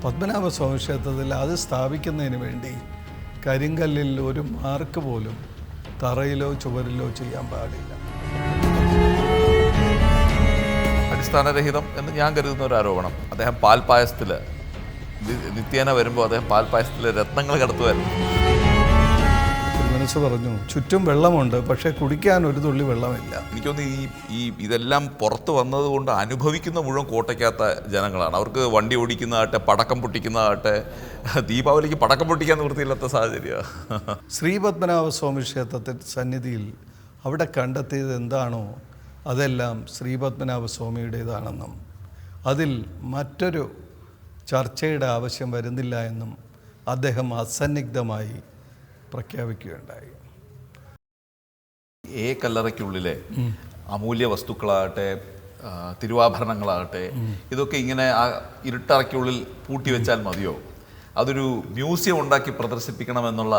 പത്മനാഭസ്വാമി ക്ഷേത്രത്തിൽ അത് സ്ഥാപിക്കുന്നതിന് വേണ്ടി കരിങ്കല്ലിൽ ഒരു മാർക്ക് പോലും തറയിലോ ചുവരിലോ ചെയ്യാൻ പാടില്ല. അടിസ്ഥാനരഹിതം എന്ന് ഞാൻ കരുതുന്ന ഒരു ആരോപണം. അദ്ദേഹം പാൽപ്പായസത്തിൽ നിത്യേന വരുമ്പോൾ അദ്ദേഹം പാൽപ്പായസത്തിൽ രത്നങ്ങൾ കടത്തുമായിരുന്നു. മനസ്സ് പറഞ്ഞു, ചുറ്റും വെള്ളമുണ്ട്, പക്ഷേ കുടിക്കാൻ ഒരു തുള്ളി വെള്ളമില്ല. എനിക്കൊന്ന് ഈ ഇതെല്ലാം പുറത്ത് വന്നതുകൊണ്ട് അനുഭവിക്കുന്ന മുഴുവൻ കോട്ടയ്ക്കാത്ത ജനങ്ങളാണ്. അവർക്ക് വണ്ടി ഓടിക്കുന്നതാകട്ടെ, പടക്കം പൊട്ടിക്കുന്നതാകട്ടെ, ദീപാവലിക്ക് പടക്കം പൊട്ടിക്കാൻ നിവൃത്തിയില്ലാത്ത സാഹചര്യമാണ്. ശ്രീപത്മനാഭസ്വാമി ക്ഷേത്രത്തിൽ സന്നിധിയിൽ അവിടെ കണ്ടെത്തിയത് എന്താണോ അതെല്ലാം ശ്രീപത്മനാഭസ്വാമിയുടേതാണെന്നും അതിൽ മറ്റൊരു ചർച്ചയുടെ ആവശ്യം വരുന്നില്ല എന്നും അദ്ദേഹം അസന്നിഗ്ധമായി പ്രഖ്യാപിക്കുകയുണ്ടായി. കല്ലറയ്ക്കുള്ളിലെ അമൂല്യ വസ്തുക്കളാകട്ടെ, തിരുവാഭരണങ്ങളാകട്ടെ, ഇതൊക്കെ ഇങ്ങനെ ആ ഇരുട്ടറയ്ക്കുള്ളിൽ പൂട്ടിവെച്ചാൽ മതിയോ? അതൊരു മ്യൂസിയം ഉണ്ടാക്കി പ്രദർശിപ്പിക്കണമെന്നുള്ള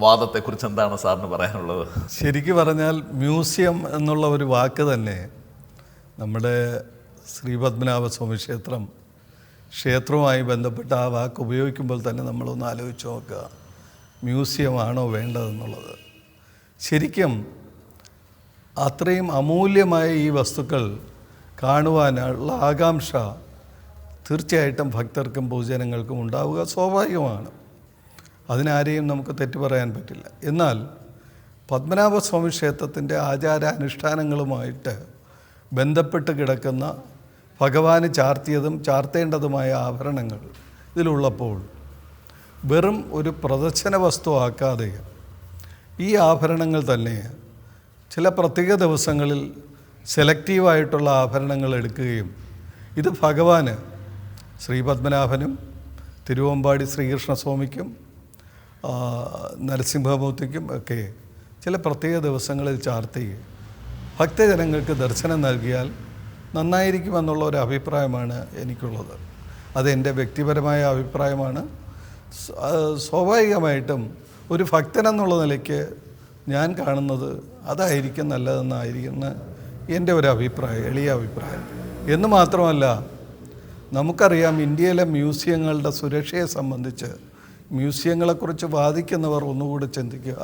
വാദത്തെക്കുറിച്ച് എന്താണ് സാറിന് പറയാനുള്ളത്? ശരിക്കും പറഞ്ഞാൽ മ്യൂസിയം എന്നുള്ള ഒരു വാക്ക് തന്നെ നമ്മുടെ ശ്രീപത്മനാഭസ്വാമി ക്ഷേത്രവുമായി ബന്ധപ്പെട്ട ആ വാക്ക് ഉപയോഗിക്കുമ്പോൾ തന്നെ നമ്മളൊന്ന് ആലോചിച്ച് നോക്കുക, മ്യൂസിയമാണോ വേണ്ടതെന്നുള്ളത്. ശരിക്കും അത്രയും അമൂല്യമായ ഈ വസ്തുക്കൾ കാണുവാനുള്ള ആകാംക്ഷ തീർച്ചയായിട്ടും ഭക്തർക്കും പൊതുജനങ്ങൾക്കും ഉണ്ടാവുക സ്വാഭാവികമാണ്. അതിനാരെയും നമുക്ക് തെറ്റു പറയാൻ പറ്റില്ല. എന്നാൽ പത്മനാഭസ്വാമി ക്ഷേത്രത്തിൻ്റെ ആചാരാനുഷ്ഠാനങ്ങളുമായിട്ട് ബന്ധപ്പെട്ട് കിടക്കുന്ന ഭഗവാന് ചാർത്തിയതും ചാർത്തേണ്ടതുമായ ആഭരണങ്ങൾ ഇതിലുള്ളപ്പോൾ വെറും ഒരു പ്രദർശന വസ്തു ആക്കാതെ ഈ ആഭരണങ്ങൾ തന്നെ ചില പ്രത്യേക ദിവസങ്ങളിൽ സെലക്റ്റീവായിട്ടുള്ള ആഭരണങ്ങൾ എടുക്കുകയും ഇത് ഭഗവാന് ശ്രീപത്മനാഭനും തിരുവമ്പാടി ശ്രീകൃഷ്ണസ്വാമിക്കും നരസിംഹമൂർത്തിക്കും ഒക്കെ ചില പ്രത്യേക ദിവസങ്ങളിൽ ചാർത്തി ഭക്തജനങ്ങൾക്ക് ദർശനം നൽകിയാൽ നന്നായിരിക്കുമെന്നുള്ള ഒരു അഭിപ്രായമാണ് എനിക്കുള്ളത്. അതെൻ്റെ വ്യക്തിപരമായ അഭിപ്രായമാണ്. സ്വാഭാവികമായിട്ടും ഒരു ഭക്തനെന്നുള്ള നിലയ്ക്ക് ഞാൻ കാണുന്നത് അതായിരിക്കും നല്ലതെന്നായിരിക്കുന്ന എൻ്റെ ഒരു അഭിപ്രായം, എളിയ അഭിപ്രായം. എന്ന് മാത്രമല്ല, നമുക്കറിയാം ഇന്ത്യയിലെ മ്യൂസിയങ്ങളുടെ സുരക്ഷയെ സംബന്ധിച്ച് മ്യൂസിയങ്ങളെക്കുറിച്ച് വാദിക്കുന്നവർ ഒന്നുകൂടി ചിന്തിക്കുക.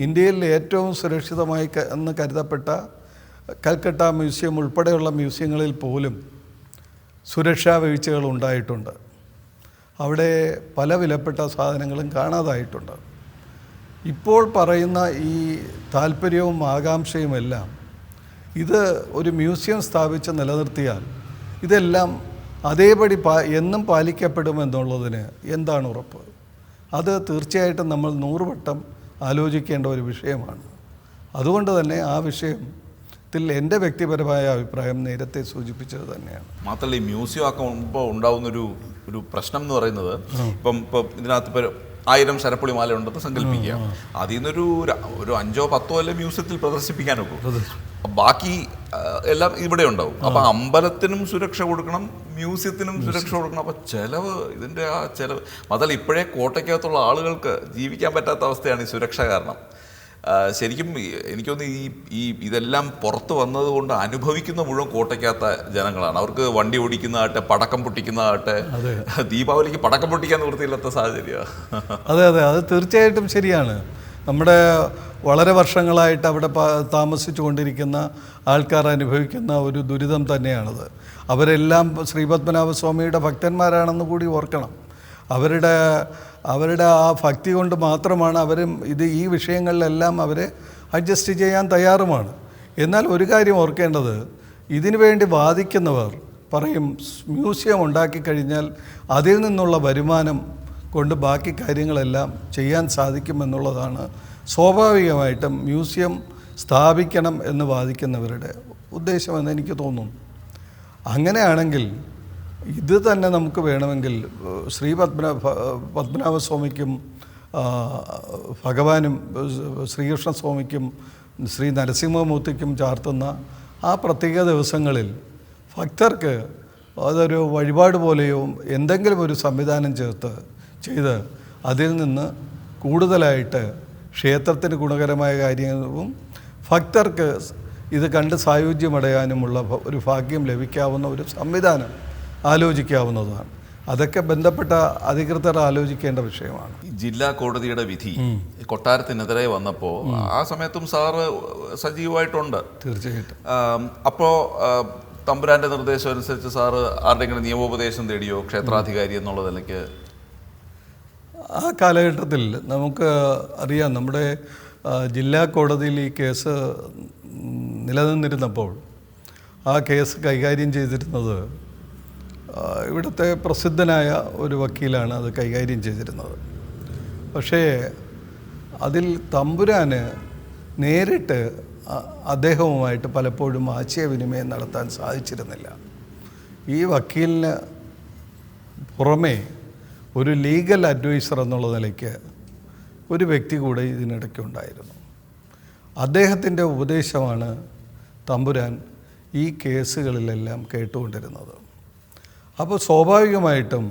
ഇന്ത്യയിൽ ഏറ്റവും സുരക്ഷിതമായി എന്ന് കരുതപ്പെട്ട കൽക്കട്ട മ്യൂസിയം ഉൾപ്പെടെയുള്ള മ്യൂസിയങ്ങളിൽ പോലും സുരക്ഷാ വീഴ്ചകൾ ഉണ്ടായിട്ടുണ്ട്. അവിടെ പല വിലപ്പെട്ട സാധനങ്ങളും കാണാതായിട്ടുണ്ട്. ഇപ്പോൾ പറയുന്ന ഈ താല്പര്യവും ആകാംക്ഷയുമെല്ലാം ഇത് ഒരു മ്യൂസിയം സ്ഥാപിച്ച് നിലനിർത്തിയാൽ ഇതെല്ലാം അതേപടി എന്നും പാലിക്കപ്പെടുമെന്നുള്ളതിന് എന്താണ് ഉറപ്പ്? അത് തീർച്ചയായിട്ടും നമ്മൾ 100 വട്ടം ആലോചിക്കേണ്ട ഒരു വിഷയമാണ്. അതുകൊണ്ട് തന്നെ ആ വിഷയത്തിൽ എൻ്റെ വ്യക്തിപരമായ അഭിപ്രായം നേരത്തെ സൂചിപ്പിച്ചത് തന്നെയാണ്. മാത്രമല്ല, ഈ മ്യൂസിയം ആക്കുമ്പോൾ ഉണ്ടാകുന്നൊരു പ്രശ്നം എന്ന് പറയുന്നത്, ഇപ്പം ഇതിനകത്ത് ഇപ്പോൾ 1000 ശരപ്പുളി മാല ഉണ്ടെന്ന് സങ്കല്പിക്കുക. അതിൽ നിന്നൊരു 5 or 10 അല്ലെ മ്യൂസിയത്തിൽ പ്രദർശിപ്പിക്കാനൊക്കെ, ബാക്കി എല്ലാം ഇവിടെ ഉണ്ടാവും. അപ്പം അമ്പലത്തിനും സുരക്ഷ കൊടുക്കണം, മ്യൂസിയത്തിനും സുരക്ഷ കൊടുക്കണം. അപ്പം ഇതിൻ്റെ ആ ചെലവ് മാത്രമല്ല, ഇപ്പോഴേ കോട്ടയ്ക്കകത്തുള്ള ആളുകൾക്ക് ജീവിക്കാൻ പറ്റാത്ത അവസ്ഥയാണ് ഈ സുരക്ഷ കാരണം. ശരിക്കും എനിക്കൊന്ന് ഇതെല്ലാം പുറത്ത് വന്നതുകൊണ്ട് അനുഭവിക്കുന്ന മുഴുവൻ കോട്ടയ്ക്കാത്ത ജനങ്ങളാണ്. അവർക്ക് വണ്ടി ഓടിക്കുന്നതാകട്ടെ, പടക്കം പൊട്ടിക്കുന്നതാകട്ടെ, ദീപാവലിക്ക് പടക്കം പൊട്ടിക്കാൻ നിവൃത്തിയില്ലാത്ത സാഹചര്യമാണ്. അതെ, അത് തീർച്ചയായിട്ടും ശരിയാണ്. നമ്മുടെ വളരെ വർഷങ്ങളായിട്ട് അവിടെ താമസിച്ചു കൊണ്ടിരിക്കുന്ന ആൾക്കാർ അനുഭവിക്കുന്ന ഒരു ദുരിതം തന്നെയാണത്. അവരെല്ലാം ശ്രീപത്മനാഭസ്വാമിയുടെ ഭക്തന്മാരാണെന്ന് കൂടി ഓർക്കണം. അവരുടെ ആ ഭക്തി കൊണ്ട് മാത്രമാണ് അവരും ഈ വിഷയങ്ങളിലെല്ലാം അവരെ അഡ്ജസ്റ്റ് ചെയ്യാൻ തയ്യാറുമാണ്. എന്നാൽ ഒരു കാര്യം ഓർക്കേണ്ടത്, ഇതിനു വേണ്ടി വാദിക്കുന്നവർ പറയും മ്യൂസിയം ഉണ്ടാക്കി കഴിഞ്ഞാൽ അതിൽ നിന്നുള്ള വരുമാനം കൊണ്ട് ബാക്കി കാര്യങ്ങളെല്ലാം ചെയ്യാൻ സാധിക്കുമെന്നുള്ളതാണ് സ്വാഭാവികമായിട്ടും മ്യൂസിയം സ്ഥാപിക്കണം എന്ന് വാദിക്കുന്നവരുടെ ഉദ്ദേശമെന്ന് എനിക്ക് തോന്നുന്നു. അങ്ങനെയാണെങ്കിൽ ഇത് തന്നെ നമുക്ക് വേണമെങ്കിൽ പത്മനാഭസ്വാമിക്കും ഭഗവാനും ശ്രീകൃഷ്ണസ്വാമിക്കും ശ്രീ നരസിംഹമൂർത്തിക്കും ചാർത്തുന്ന ആ പ്രത്യേക ദിവസങ്ങളിൽ ഭക്തർക്ക് അതൊരു വഴിപാട് പോലെയോ എന്തെങ്കിലും ഒരു സംവിധാനം ചെയ്ത് അതിൽ നിന്ന് കൂടുതലായിട്ട് ക്ഷേത്രത്തിന് ഗുണകരമായ കാര്യവും ഭക്തർക്ക് ഇത് കണ്ട് സായുജ്യമടയാനുമുള്ള ഒരു ഭാഗ്യം ലഭിക്കാവുന്ന ഒരു സംവിധാനം ആലോചിക്കാവുന്നതാണ്. അതൊക്കെ ബന്ധപ്പെട്ട അധികൃതർ ആലോചിക്കേണ്ട വിഷയമാണ്. ഈ ജില്ലാ കോടതിയുടെ വിധി കൊട്ടാരത്തിനെതിരെ വന്നപ്പോൾ ആ സമയത്തും സാറ് സജീവമായിട്ടുണ്ട്. തീർച്ചയായിട്ടും. അപ്പോൾ തമ്പുരാൻ്റെ നിർദ്ദേശം അനുസരിച്ച് സാറ് ആരുടെയെങ്കിലും നിയമോപദേശം തേടിയോ ക്ഷേത്രാധികാരി എന്നുള്ള നിലയ്ക്ക്? ആ കാലഘട്ടത്തിൽ നമുക്ക് അറിയാം, നമ്മുടെ ജില്ലാ കോടതിയിൽ ഈ കേസ് നിലനിന്നിരുന്നപ്പോൾ ആ കേസ് കൈകാര്യം ചെയ്തിരുന്നത് ഇവിടുത്തെ പ്രസിദ്ധനായ ഒരു വക്കീലാണ് അത് കൈകാര്യം ചെയ്തിരുന്നത്. പക്ഷേ അതിൽ തമ്പുരാന് നേരിട്ട് അദ്ദേഹവുമായിട്ട് പലപ്പോഴും ആശയവിനിമയം നടത്താൻ സാധിച്ചിരുന്നില്ല. ഈ വക്കീലിന് പുറമേ ഒരു ലീഗൽ അഡ്വൈസർ എന്നുള്ള നിലയ്ക്ക് ഒരു വ്യക്തി കൂടെ ഇതിനിടയ്ക്കുണ്ടായിരുന്നു. അദ്ദേഹത്തിൻ്റെ ഉപദേശമാണ് തമ്പുരാൻ ഈ കേസുകളിലെല്ലാം കേട്ടുകൊണ്ടിരുന്നത്. അപ്പോൾ സ്വാഭാവികമായിട്ടും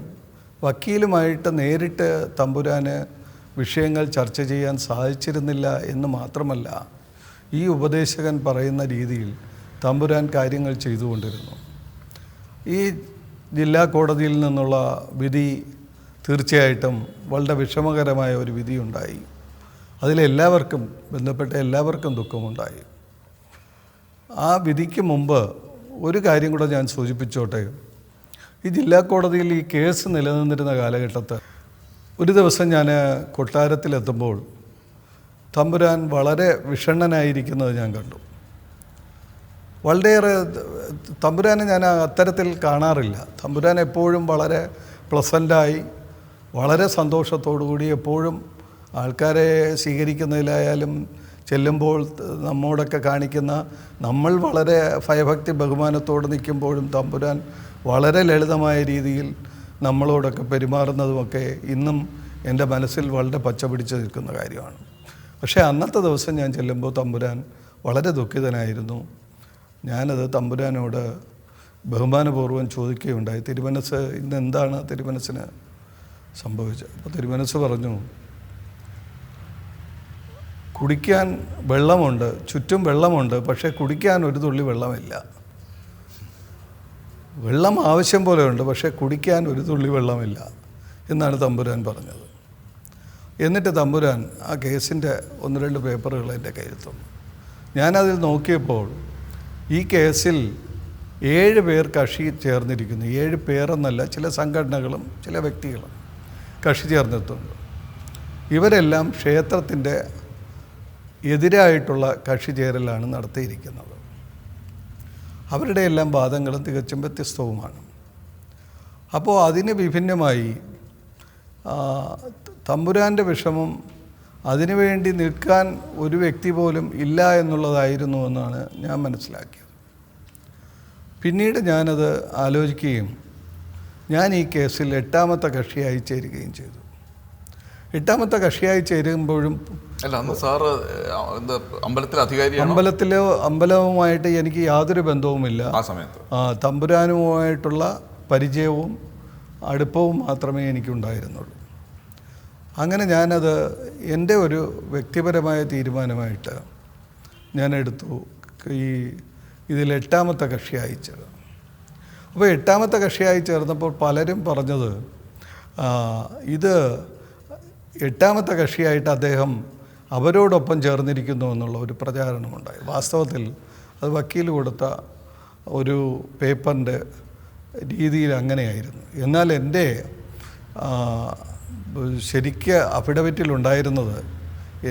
വക്കീലുമായിട്ട് നേരിട്ട് തമ്പുരാന് വിഷയങ്ങൾ ചർച്ച ചെയ്യാൻ സാധിച്ചിരുന്നില്ല എന്ന് മാത്രമല്ല, ഈ ഉപദേശകൻ പറയുന്ന രീതിയിൽ തമ്പുരാൻ കാര്യങ്ങൾ ചെയ്തുകൊണ്ടിരുന്നു. ഈ ജില്ലാ കോടതിയിൽ നിന്നുള്ള വിധി തീർച്ചയായിട്ടും വളരെ വിഷമകരമായ ഒരു വിധിയുണ്ടായി. അതിലെല്ലാവർക്കും, ബന്ധപ്പെട്ട എല്ലാവർക്കും ദുഃഖമുണ്ടായി. ആ വിധിക്ക് മുമ്പ് ഒരു കാര്യം കൂടെ ഞാൻ സൂചിപ്പിച്ചോട്ടെ. ഈ ജില്ലാ കോടതിയിൽ ഈ കേസ് നിലനിന്നിരുന്ന കാലഘട്ടത്തിൽ ഒരു ദിവസം ഞാൻ കൊട്ടാരത്തിലെത്തുമ്പോൾ തമ്പുരാൻ വളരെ വിഷണ്ണനായിരിക്കുന്നത് ഞാൻ കണ്ടു. വളരെയേറെ തമ്പുരാനെ ഞാൻ അത്തരത്തിൽ കാണാറില്ല. തമ്പുരാൻ എപ്പോഴും വളരെ പ്ലസൻ്റായി, വളരെ സന്തോഷത്തോടുകൂടി എപ്പോഴും ആൾക്കാരെ സ്വീകരിക്കുന്നതിലായാലും ചെല്ലുമ്പോൾ നമ്മോടൊക്കെ കാണിക്കുന്ന, നമ്മൾ വളരെ ഭയഭക്തി ബഹുമാനത്തോടെ നിൽക്കുമ്പോഴും തമ്പുരാൻ വളരെ ലളിതമായ രീതിയിൽ നമ്മളോടൊക്കെ പെരുമാറുന്നതുമൊക്കെ ഇന്നും എൻ്റെ മനസ്സിൽ വളരെ പച്ച പിടിച്ച് നിൽക്കുന്ന കാര്യമാണ്. പക്ഷേ അന്നത്തെ ദിവസം ഞാൻ ചെല്ലുമ്പോൾ തമ്പുരാൻ വളരെ ദുഃഖിതനായിരുന്നു. ഞാനത് തമ്പുരാനോട് ബഹുമാനപൂർവ്വം ചോദിക്കുകയുണ്ടായി, തിരുമനസ് ഇന്ന് എന്താണ് തിരുമനസിന് സംഭവിച്ചത്? അപ്പോൾ തിരുമനസ് പറഞ്ഞു, കുടിക്കാൻ വെള്ളമുണ്ട്, ചുറ്റും വെള്ളമുണ്ട്, പക്ഷേ കുടിക്കാൻ ഒരു തുള്ളി വെള്ളമില്ല. വെള്ളം ആവശ്യം പോലെ ഉണ്ട്, പക്ഷേ കുടിക്കാൻ ഒരു തുള്ളി വെള്ളമില്ല എന്നാണ് തമ്പുരാൻ പറഞ്ഞത്. എന്നിട്ട് തമ്പുരാൻ ആ കേസിൻ്റെ 1-2 പേപ്പറുകൾ എൻ്റെ കയ്യിൽ തന്നു. ഞാനതിൽ നോക്കിയപ്പോൾ ഈ കേസിൽ 7 പേർ കക്ഷി ചേർന്നിരിക്കുന്നു. 7 പേരെന്നല്ല, ചില സംഘടനകളും ചില വ്യക്തികളും കക്ഷി ചേർന്നിട്ടുണ്ട്. ഇവരെല്ലാം ക്ഷേത്രത്തിൻ്റെ എതിരായിട്ടുള്ള കക്ഷി ചേരലാണ് നടത്തിയിരിക്കുന്നത്. അവരുടെ എല്ലാം വാദങ്ങളും തികച്ചും വ്യത്യസ്തവുമാണ്. അപ്പോൾ അതിന് വിഭിന്നമായി തമ്പുരാൻ്റെ വിഷമം അതിനുവേണ്ടി നിൽക്കാൻ ഒരു വ്യക്തി പോലും ഇല്ല എന്നുള്ളതായിരുന്നു എന്നാണ് ഞാൻ മനസ്സിലാക്കിയത്. പിന്നീട് ഞാനത് ആലോചിക്കുകയും ഞാൻ ഈ കേസിൽ 8ാമത്തെ കക്ഷിയായി ചേരുകയും ചെയ്തു. 8ാമത്തെ കക്ഷിയായി ചേരുമ്പോഴും അമ്പലവുമായിട്ട് എനിക്ക് യാതൊരു ബന്ധവുമില്ല. ആ സമയത്ത് തമ്പുരാനുമായിട്ടുള്ള പരിചയവും അടുപ്പവും മാത്രമേ എനിക്കുണ്ടായിരുന്നുള്ളൂ. അങ്ങനെ ഞാനത് എൻ്റെ ഒരു വ്യക്തിപരമായ തീരുമാനമായിട്ട് ഞാൻ എടുത്തു ഇതിൽ 8ാമത്തെ കക്ഷിയായി ചേർന്നു. അപ്പോൾ 8ാമത്തെ കക്ഷിയായി ചേർന്നപ്പോൾ പലരും പറഞ്ഞത് ഇത് 8ാമത്തെ കക്ഷിയായിട്ട് അദ്ദേഹം അവരോടൊപ്പം ചേർന്നിരിക്കുന്നു എന്നുള്ള ഒരു പ്രചാരണമുണ്ടായി. വാസ്തവത്തിൽ അത് വക്കീൽ കൊടുത്ത ഒരു പേപ്പറിൻ്റെ രീതിയിൽ അങ്ങനെയായിരുന്നു. എന്നാൽ എൻ്റെ ശരിക്ക് അഫിഡവിറ്റിലുണ്ടായിരുന്നത്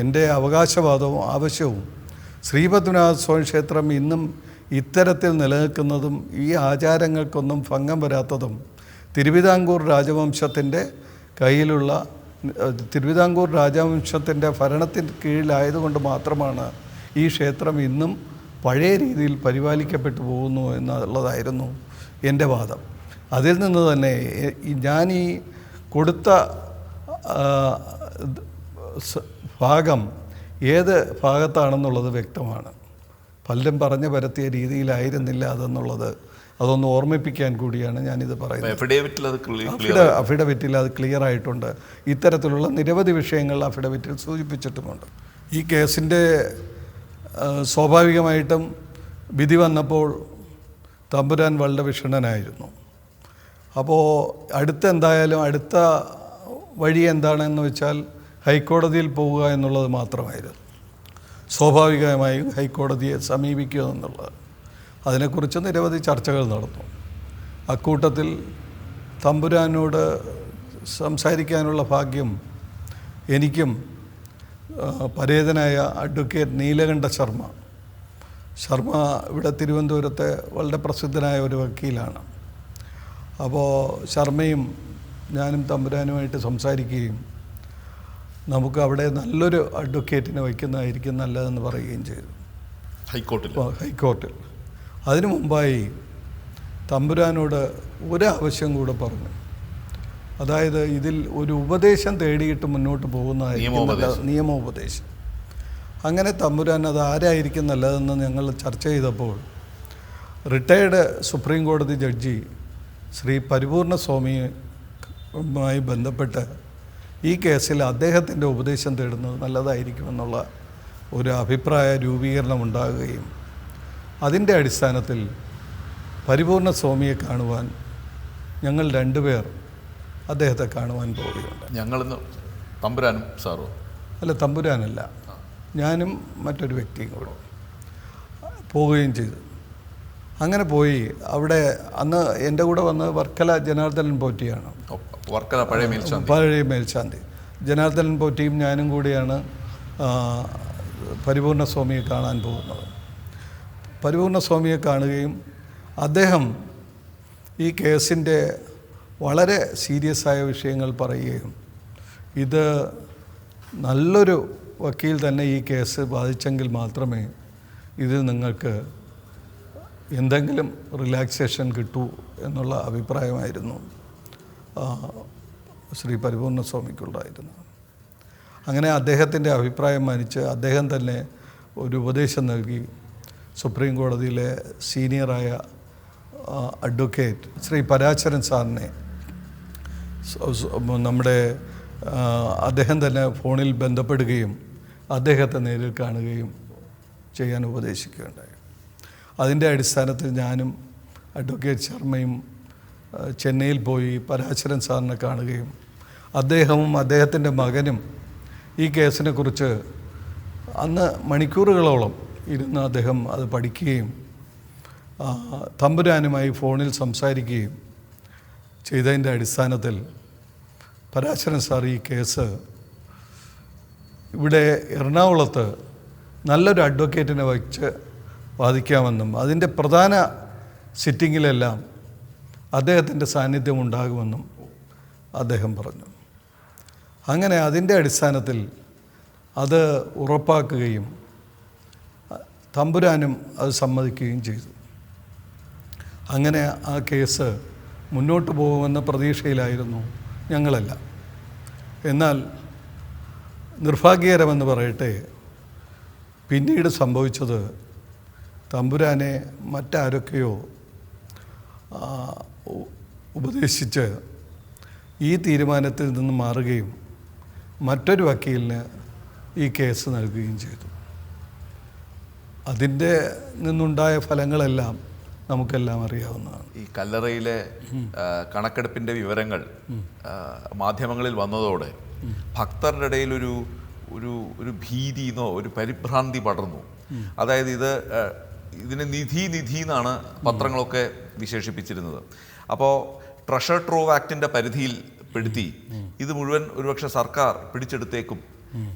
എൻ്റെ അവകാശവാദവും ആവശ്യവും ശ്രീപത്മനാഭ സ്വാമി ക്ഷേത്രം ഇന്നും ഇത്തരത്തിൽ നിലനിൽക്കുന്നതും ഈ ആചാരങ്ങൾക്കൊന്നും ഭംഗം വരാത്തതും തിരുവിതാംകൂർ രാജവംശത്തിൻ്റെ കയ്യിലുള്ള തിരുവിതാംകൂർ രാജവംശത്തിൻ്റെ ഭരണത്തിന് കീഴിലായതുകൊണ്ട് മാത്രമാണ് ഈ ക്ഷേത്രം ഇന്നും പഴയ രീതിയിൽ പരിപാലിക്കപ്പെട്ടു പോകുന്നു എന്നുള്ളതായിരുന്നു എൻ്റെ വാദം. അതിൽ നിന്ന് തന്നെ ഞാൻ ഈ കൊടുത്ത ഭാഗം ഏത് ഭാഗത്താണെന്നുള്ളത് വ്യക്തമാണ്. പലരും പറഞ്ഞു പരത്തിയ രീതിയിലായിരുന്നില്ല അതെന്നുള്ളത് അതൊന്ന് ഓർമ്മിപ്പിക്കാൻ കൂടിയാണ് ഞാനിത് പറയുന്നത്. അഫിഡവിറ്റിൽ അത് ക്ലിയർ ആയിട്ടുണ്ട്. ഇത്തരത്തിലുള്ള നിരവധി വിഷയങ്ങൾ അഫിഡവിറ്റിൽ സൂചിപ്പിച്ചിട്ടുമുണ്ട്. ഈ കേസിൻ്റെ സ്വാഭാവികമായിട്ടും വിധി വന്നപ്പോൾ തമ്പുരാൻ വളരെ വിഷണ്ണനായിരുന്നു. അപ്പോൾ അടുത്ത വഴി എന്താണെന്ന് വെച്ചാൽ ഹൈക്കോടതിയിൽ പോവുക എന്നുള്ളത് മാത്രമായിരുന്നു. സ്വാഭാവികമായും ഹൈക്കോടതിയെ സമീപിക്കുക എന്നുള്ളത്. അതിനെക്കുറിച്ച് നിരവധി ചർച്ചകൾ നടന്നു. അക്കൂട്ടത്തിൽ തമ്പുരാനോട് സംസാരിക്കാനുള്ള ഭാഗ്യം എനിക്കും പരേതനായ അഡ്വക്കേറ്റ് നീലകണ്ഠ ശർമ്മ ഇവിടെ തിരുവനന്തപുരത്തെ വളരെ പ്രസിദ്ധനായ ഒരു വക്കീലാണ്. അപ്പോൾ ശർമ്മയും ഞാനും തമ്പുരാനുമായിട്ട് സംസാരിക്കുകയും നമുക്ക് അവിടെ നല്ലൊരു അഡ്വക്കേറ്റിനെ വയ്ക്കുന്നതായിരിക്കും നല്ലതെന്ന് പറയുകയും ചെയ്തു ഹൈക്കോർട്ടിൽ. അതിനു മുമ്പായി തമ്പുരാനോട് ഒരാവശ്യം കൂടെ പറഞ്ഞു. അതായത് ഇതിൽ ഒരു ഉപദേശം തേടിയിട്ട് മുന്നോട്ട് പോകുന്നതായിരിക്കും നിയമോപദേശം. അങ്ങനെ തമ്പുരാൻ അത് ആരായിരിക്കും നല്ലതെന്ന് ഞങ്ങൾ ചർച്ച ചെയ്തപ്പോൾ റിട്ടയേർഡ് സുപ്രീം കോടതി ജഡ്ജി ശ്രീ പരിപൂർണ സ്വാമിയുമായി ബന്ധപ്പെട്ട് ഈ കേസിൽ അദ്ദേഹത്തിൻ്റെ ഉപദേശം തേടുന്നത് നല്ലതായിരിക്കുമെന്നുള്ള ഒരു അഭിപ്രായ രൂപീകരണം ഉണ്ടാകുകയും അതിൻ്റെ അടിസ്ഥാനത്തിൽ പരിപൂർണ സ്വാമിയെ കാണുവാൻ ഞങ്ങൾ രണ്ടുപേർ അദ്ദേഹത്തെ കാണുവാൻ പോവുകയുണ്ട്. ഞങ്ങളിന്ന് തമ്പുരാനും സാറോ? അല്ല, തമ്പുരാനല്ല, ഞാനും മറ്റൊരു വ്യക്തിയും കൂടെ പോവുകയും ചെയ്തു. അങ്ങനെ പോയി അവിടെ അന്ന് എൻ്റെ കൂടെ വന്ന് വർക്കല ജനാർദ്ദനൻ പോറ്റിയാണ്. വർക്കല പഴയ മേൽശാന്തി ജനാർദ്ദനൻ പോറ്റിയും ഞാനും കൂടിയാണ് പരിപൂർണ സ്വാമിയെ കാണാൻ പോകുന്നത്. പരിപൂർണ സ്വാമിയെ കാണുകയും അദ്ദേഹം ഈ കേസിൻ്റെ വളരെ സീരിയസ് ആയ വിഷയങ്ങൾ പറയുകയും ഇത് നല്ലൊരു വക്കീൽ തന്നെ ഈ കേസ് ബാധിച്ചെങ്കിൽ മാത്രമേ ഇതിൽ നിങ്ങൾക്ക് എന്തെങ്കിലും റിലാക്സേഷൻ കിട്ടൂ എന്നുള്ള അഭിപ്രായമായിരുന്നു ശ്രീ പരിപൂർണ സ്വാമിക്കുണ്ടായിരുന്നു. അങ്ങനെ അദ്ദേഹത്തിൻ്റെ അഭിപ്രായം മാനിച്ച് അദ്ദേഹം തന്നെ ഒരു ഉപദേശം നൽകി സുപ്രീം കോടതിയിലെ സീനിയറായ അഡ്വക്കേറ്റ് ശ്രീ പരാശരൻ സാറിനെ അദ്ദേഹം തന്നെ ഫോണിൽ ബന്ധപ്പെടുകയും അദ്ദേഹത്തെ നേരിൽ കാണുകയും ചെയ്യാൻ ഉപദേശിക്കുകയുണ്ടായി. അതിൻ്റെ അടിസ്ഥാനത്തിൽ ഞാനും അഡ്വക്കേറ്റ് ശർമ്മയും ചെന്നൈയിൽ പോയി പരാശരൻ സാറിനെ കാണുകയും അദ്ദേഹവും അദ്ദേഹത്തിൻ്റെ മകനും ഈ കേസിനെക്കുറിച്ച് അന്ന് മണിക്കൂറുകളോളം ഇരുന്ന് അദ്ദേഹം അത് പഠിക്കുകയും തമ്പുരാനുമായി ഫോണിൽ സംസാരിക്കുകയും ചെയ്തതിൻ്റെ അടിസ്ഥാനത്തിൽ പരാശരൻ സാർ ഈ കേസ് ഇവിടെ എറണാകുളത്ത് നല്ലൊരു അഡ്വക്കേറ്റിനെ വച്ച് വാദിക്കാമെന്നും അതിൻ്റെ പ്രധാന സിറ്റിങ്ങിലെല്ലാം അദ്ദേഹത്തിൻ്റെ സാന്നിധ്യം ഉണ്ടാകുമെന്നും അദ്ദേഹം പറഞ്ഞു. അങ്ങനെ അതിൻ്റെ അടിസ്ഥാനത്തിൽ അത് ഉറപ്പാക്കുകയും തമ്പുരാനും അത് സമ്മതിക്കുകയും ചെയ്തു. അങ്ങനെ ആ കേസ് മുന്നോട്ട് പോകുമെന്ന പ്രതീക്ഷയിലായിരുന്നു ഞങ്ങളെല്ലാം. എന്നാൽ നിർഭാഗ്യകരമെന്ന് പറയട്ടെ, പിന്നീട് സംഭവിച്ചത് തമ്പുരാനെ മറ്റാരൊക്കെയോ ഉപദേശിച്ച് ഈ തീരുമാനത്തിൽ നിന്ന് മാറുകയും മറ്റൊരു വക്കീലിന് ഈ കേസ് നൽകുകയും ചെയ്തു. അതിൻ്റെ നിന്നുണ്ടായ ഫലങ്ങളെല്ലാം നമുക്കെല്ലാം അറിയാവുന്നതാണ്. ഈ കല്ലറയിലെ കണക്കെടുപ്പിൻ്റെ വിവരങ്ങൾ മാധ്യമങ്ങളിൽ വന്നതോടെ ഭക്തരുടെ ഇടയിൽ ഒരു ഭീതിന്നോ ഒരു പരിഭ്രാന്തി പടർന്നു. അതായത് ഇതിനെ നിധി എന്നാണ് പത്രങ്ങളൊക്കെ വിശേഷിപ്പിച്ചിരുന്നത്. അപ്പോൾ ട്രഷർ ട്രോവ് ആക്ടിൻ്റെ പരിധിയിൽ പെടുത്തി ഇത് മുഴുവൻ ഒരുപക്ഷെ സർക്കാർ പിടിച്ചെടുത്തേക്കും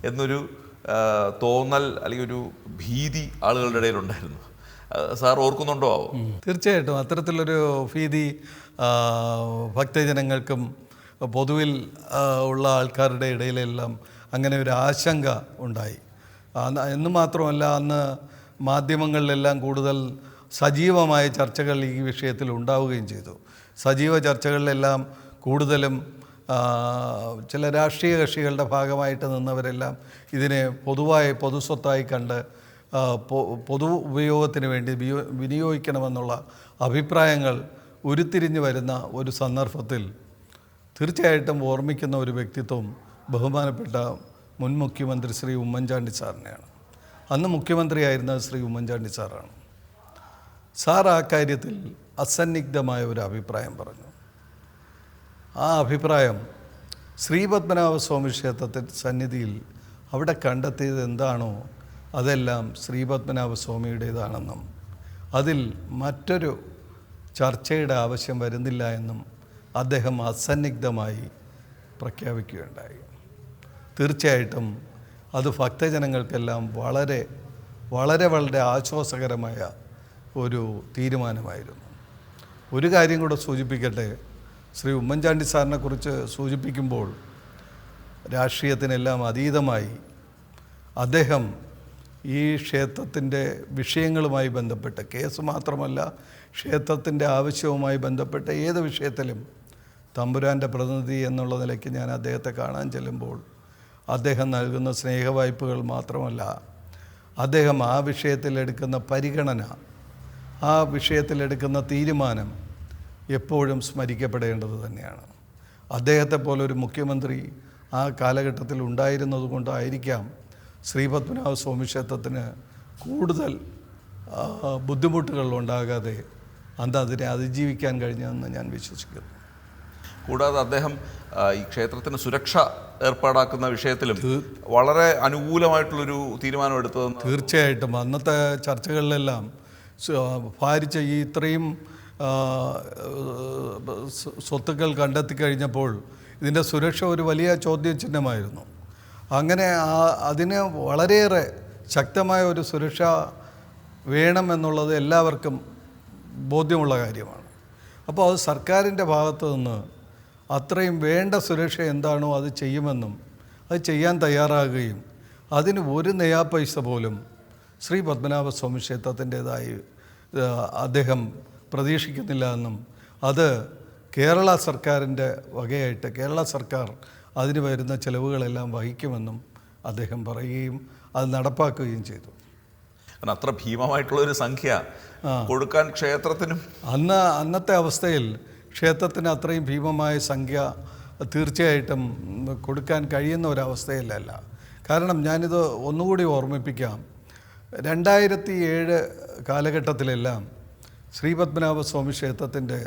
എന്നൊരു തോന്നൽ അല്ലെങ്കിൽ ഒരു ഭീതി ആളുകളുടെ ഇടയിലുണ്ടായിരുന്നു. സാർ ഓർക്കുന്നുണ്ടോ? തീർച്ചയായിട്ടും അത്തരത്തിലൊരു ഭീതി ഭക്തജനങ്ങൾക്കും പൊതുവിൽ ഉള്ള ആൾക്കാരുടെ ഇടയിലെല്ലാം അങ്ങനെ ഒരു ആശങ്ക ഉണ്ടായി. എന്ന് മാത്രമല്ല, അന്ന് മാധ്യമങ്ങളിലെല്ലാം കൂടുതൽ സജീവമായ ചർച്ചകൾ ഈ വിഷയത്തിൽ ഉണ്ടാവുകയും ചെയ്തു. സജീവ ചർച്ചകളിലെല്ലാം കൂടുതലും ചില രാഷ്ട്രീയ കക്ഷികളുടെ ഭാഗമായിട്ട് നിന്നവരെല്ലാം ഇതിനെ പൊതുസ്വത്തായി കണ്ട് പൊതു ഉപയോഗത്തിന് വേണ്ടി വിനിയോഗിക്കണമെന്നുള്ള അഭിപ്രായങ്ങൾ ഉരുത്തിരിഞ്ഞു വരുന്ന ഒരു സന്ദർഭത്തിൽ തീർച്ചയായിട്ടും ഓർമ്മിക്കുന്ന ഒരു വ്യക്തിത്വം ബഹുമാനപ്പെട്ട മുൻ മുഖ്യമന്ത്രി ശ്രീ ഉമ്മൻചാണ്ടി സാറിനെയാണ്. അന്ന് മുഖ്യമന്ത്രിയായിരുന്നത് ശ്രീ ഉമ്മൻചാണ്ടി സാറാണ്. സാർ ആ കാര്യത്തിൽ അസന്നിഗ്ധമായ ഒരു അഭിപ്രായം പറഞ്ഞു. ആ അഭിപ്രായം ശ്രീപത്മനാഭസ്വാമി ക്ഷേത്രത്തിൽ സന്നിധിയിൽ അവിടെ കണ്ടെത്തിയത് എന്താണോ അതെല്ലാം ശ്രീപത്മനാഭസ്വാമിയുടേതാണെന്നും അതിൽ മറ്റൊരു ചർച്ചയുടെ ആവശ്യം വരുന്നില്ല എന്നും അദ്ദേഹം അസന്നിഗ്ധമായി പ്രഖ്യാപിക്കുകയുണ്ടായി. തീർച്ചയായിട്ടും അത് ഭക്തജനങ്ങൾക്കെല്ലാം വളരെ വളരെ വളരെ ആശ്വാസകരമായ ഒരു തീരുമാനമായിരുന്നു. ഒരു കാര്യം കൂടെ സൂചിപ്പിക്കട്ടെ, ശ്രീ ഉമ്മൻചാണ്ടി സാറിനെ കുറിച്ച് സൂചിപ്പിക്കുമ്പോൾ രാഷ്ട്രീയത്തിനെല്ലാം അതീതമായി അദ്ദേഹം ഈ ക്ഷേത്രത്തിൻ്റെ വിഷയങ്ങളുമായി ബന്ധപ്പെട്ട്, കേസ് മാത്രമല്ല ക്ഷേത്രത്തിൻ്റെ ആവശ്യവുമായി ബന്ധപ്പെട്ട ഏത് വിഷയത്തിലും തമ്പുരാൻ്റെ പ്രതിനിധി എന്നുള്ള നിലയ്ക്ക് ഞാൻ അദ്ദേഹത്തെ കാണാൻ ചെല്ലുമ്പോൾ അദ്ദേഹം നൽകുന്ന സ്നേഹവായ്പകൾ മാത്രമല്ല, അദ്ദേഹം ആ വിഷയത്തിലെടുക്കുന്ന പരിഗണന, ആ വിഷയത്തിലെടുക്കുന്ന തീരുമാനം എപ്പോഴും സ്മരിക്കപ്പെടേണ്ടത് തന്നെയാണ്. അദ്ദേഹത്തെ പോലൊരു മുഖ്യമന്ത്രി ആ കാലഘട്ടത്തിൽ ഉണ്ടായിരുന്നത് കൊണ്ടായിരിക്കാം ശ്രീപത്മനാഭസ്വാമി ക്ഷേത്രത്തിന് കൂടുതൽ ബുദ്ധിമുട്ടുകൾ ഉണ്ടാകാതെ അതിനെ അതിജീവിക്കാൻ കഴിഞ്ഞതെന്ന് ഞാൻ വിശ്വസിക്കുന്നു. കൂടാതെ അദ്ദേഹം ഈ ക്ഷേത്രത്തിന് സുരക്ഷ ഏർപ്പാടാക്കുന്ന വിഷയത്തിലും വളരെ അനുകൂലമായിട്ടുള്ളൊരു തീരുമാനം എടുത്തതെന്ന് തീർച്ചയായിട്ടും അന്നത്തെ ചർച്ചകളിലെല്ലാം ഭാരിച്ച ഈ ഇത്രയും സ്വത്തുക്കൾ കണ്ടെത്തി കഴിഞ്ഞപ്പോൾ ഇതിൻ്റെ സുരക്ഷ ഒരു വലിയ ചോദ്യചിഹ്നമായിരുന്നു. അങ്ങനെ അതിന് വളരെയേറെ ശക്തമായ ഒരു സുരക്ഷ വേണമെന്നുള്ളത് എല്ലാവർക്കും ബോധ്യമുള്ള കാര്യമാണ്. അപ്പോൾ അത് സർക്കാരിൻ്റെ ഭാഗത്തു നിന്ന് അത്രയും വേണ്ട സുരക്ഷ എന്താണോ അത് ചെയ്യുമെന്നും അത് ചെയ്യാൻ തയ്യാറാകുകയും അതിന് ഒരു നയാ പൈസ പോലും ശ്രീ പത്മനാഭസ്വാമി ക്ഷേത്രത്തിൻ്റേതായി അദ്ദേഹം പ്രതീക്ഷിക്കുന്നില്ല എന്നും അത് കേരള സർക്കാരിൻ്റെ വകയായിട്ട് കേരള സർക്കാർ അതിന് വരുന്ന ചിലവുകളെല്ലാം വഹിക്കുമെന്നും അദ്ദേഹം പറയുകയും അത് നടപ്പാക്കുകയും ചെയ്തു. അത്ര ഭീമമായിട്ടുള്ളൊരു സംഖ്യ കൊടുക്കാൻ ക്ഷേത്രത്തിനും അന്നത്തെ അവസ്ഥയിൽ ക്ഷേത്രത്തിന് അത്രയും ഭീമമായ സംഖ്യ തീർച്ചയായിട്ടും കൊടുക്കാൻ കഴിയുന്ന ഒരവസ്ഥയിലല്ല. കാരണം ഞാനിത് ഒന്നുകൂടി ഓർമ്മിപ്പിക്കാം. 2007 കാലഘട്ടത്തിലെല്ലാം ശ്രീപത്മനാഭസ്വാമി ക്ഷേത്രത്തിൻ്റെ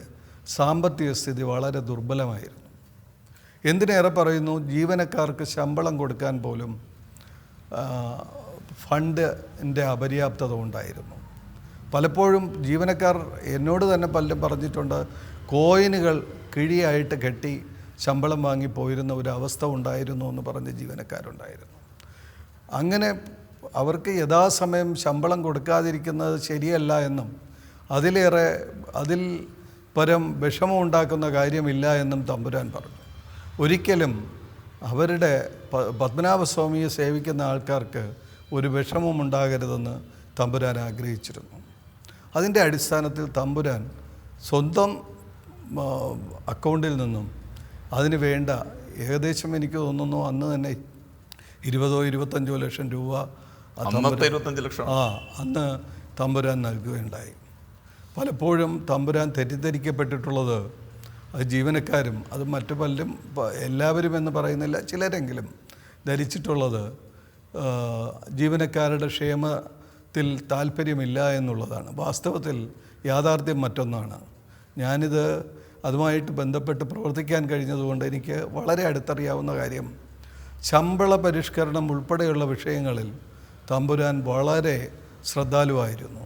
സാമ്പത്തിക സ്ഥിതി വളരെ ദുർബലമായിരുന്നു. എന്തിനേറെ പറയുന്നു, ജീവനക്കാർക്ക് ശമ്പളം കൊടുക്കാൻ പോലും ഫണ്ടിൻ്റെ അപര്യാപ്തത ഉണ്ടായിരുന്നു. പലപ്പോഴും ജീവനക്കാർ എന്നോട് തന്നെ പലരും പറഞ്ഞിട്ടുണ്ട്, കോയിനുകൾ കിഴിയായിട്ട് കെട്ടി ശമ്പളം വാങ്ങിപ്പോയിരുന്ന ഒരു അവസ്ഥ ഉണ്ടായിരുന്നു എന്ന് പറഞ്ഞ് ജീവനക്കാരുണ്ടായിരുന്നു. അങ്ങനെ അവർക്ക് യഥാസമയം ശമ്പളം കൊടുക്കാതിരിക്കുന്നത് ശരിയല്ല എന്നും അതിൽ പരം വിഷമം ഉണ്ടാക്കുന്ന കാര്യമില്ല എന്നും തമ്പുരാൻ പറഞ്ഞു. ഒരിക്കലും അവരുടെ പത്മനാഭസ്വാമിയെ സേവിക്കുന്ന ആൾക്കാർക്ക് ഒരു വിഷമം ഉണ്ടാകരുതെന്ന് തമ്പുരാൻ ആഗ്രഹിച്ചിരുന്നു. അതിൻ്റെ അടിസ്ഥാനത്തിൽ തമ്പുരാൻ സ്വന്തം അക്കൗണ്ടിൽ നിന്നും അതിന് വേണ്ട ഏകദേശം എനിക്ക് തോന്നുന്നു അന്ന് തന്നെ 20-25 ലക്ഷം രൂപ അന്ന് തമ്പുരാൻ നൽകുകയുണ്ടായി. പലപ്പോഴും തമ്പുരാൻ തെറ്റിദ്ധരിക്കപ്പെട്ടിട്ടുള്ളത് അത് ജീവനക്കാരും അത് മറ്റു പലരും എല്ലാവരും എന്ന് പറയുന്നില്ല ചിലരെങ്കിലും ധരിച്ചിട്ടുള്ളത് ജീവനക്കാരുടെ ക്ഷേമത്തിൽ താല്പര്യമില്ല എന്നുള്ളതാണ്. വാസ്തവത്തിൽ യാഥാർത്ഥ്യം മറ്റൊന്നാണ്. ഞാനിത് അതുമായിട്ട് ബന്ധപ്പെട്ട് പ്രവർത്തിക്കാൻ കഴിഞ്ഞതുകൊണ്ട് എനിക്ക് വളരെ അടുത്തറിയാവുന്ന കാര്യം, ശമ്പള പരിഷ്കരണം ഉൾപ്പെടെയുള്ള വിഷയങ്ങളിൽ തമ്പുരാൻ വളരെ ശ്രദ്ധാലുവായിരുന്നു.